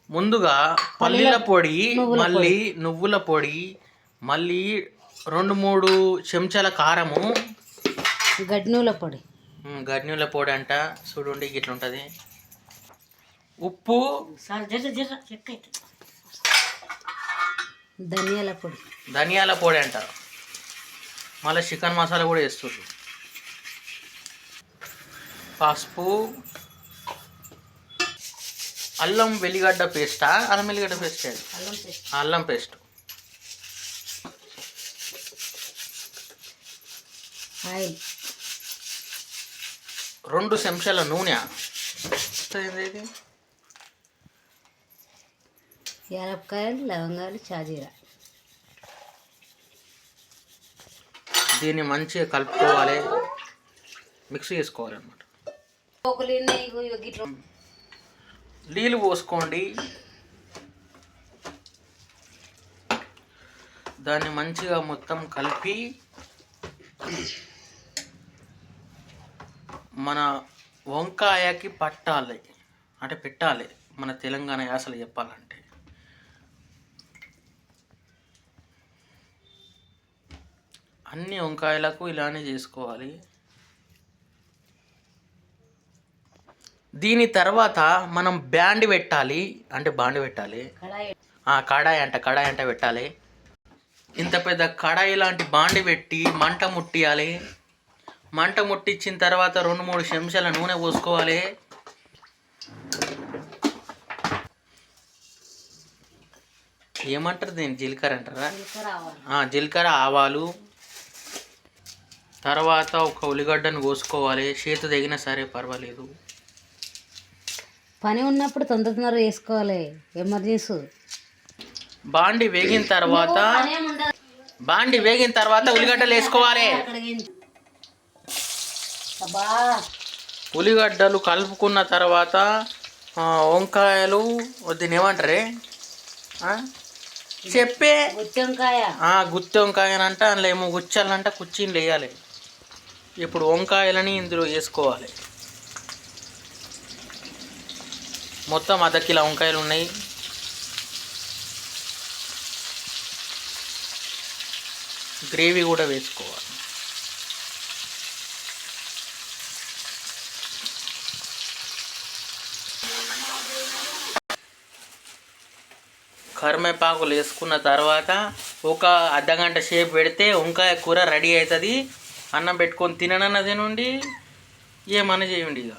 ముందుగా పల్లీల పొడి, మళ్ళీ నువ్వుల పొడి, మళ్ళీ 2-3 చెంచాల కారము, గడ్నూల పొడి. గడ్నూల పొడి అంట చూడండి ఇట్లా ఉంటుంది. ఉప్పు, ధనియాల పొడి అంట. మళ్ళీ చికెన్ మసాలా కూడా వేస్తారు. పసుపు, అల్లం వెల్లిగడ్డ పేస్టా, అల్లం వెల్లిగడ్డ పేస్ట్, అల్లం పేస్ట్, ఆయిల్, 2 చెంచాల నూనె, యాలక్కాయలు, లవంగాలు, షాజీరా. దీన్ని మంచిగా కలుపుకోవాలి, మిక్స్ చేసుకోవాలి అన్నమాట. నీళ్ళు పోసుకోండి, దాన్ని మంచిగా మొత్తం కలిపి మన వంకాయకి పట్టాలి, అంటే పెట్టాలి. మన తెలంగాణ యాసలు చెప్పాలంటే అన్ని వంకాయలకు ఇలానే చేసుకోవాలి. దీని తర్వాత మనం బాండి పెట్టాలి, అంటే బాండి పెట్టాలి, కడాయి అంట పెట్టాలి. ఇంత పెద్ద కడాయి లాంటి బాండి పెట్టి మంట ముట్టియాలి. మంట ముట్టించిన తర్వాత 2-3 చెంచాల నూనె పోసుకోవాలి. ఏమంటారు దీన్ని, జీలకర్ర అంటారా? జీలకర్ర, ఆవాలు. తర్వాత ఒక ఉల్లిగడ్డను కోసుకోవాలి, చేతి తగినా సరే పర్వాలేదు. పని ఉన్నప్పుడు తొందర వేసుకోవాలి, ఎమర్జెన్సీ. బాండి వేగిన తర్వాత ఉల్లిగడ్డలు వేసుకోవాలి. ఉల్లిగడ్డలు కలుపుకున్న తర్వాత వంకాయలు, దీన్ని ఏమంటారే చెప్పే, గుత్తి వంకాయ అంట. అందులో ఏమో గుచ్చాలంట, కుర్చీలు వేయాలి. ఇప్పుడు వంకాయలని ఇందులో వేసుకోవాలి. మొత్తం 1/2 కిలో వంకాయలు ఉన్నాయి. గ్రేవీ కూడా వేసుకోవాలి. కరివేపాకులు వేసుకున్న తర్వాత ఒక అర్ధగంట సేపు పెడితే వంకాయ కూర రెడీ అవుతుంది. అన్నం పెట్టుకొని తిననన్నది నుండి ఏమన్నా చేయండి ఇక.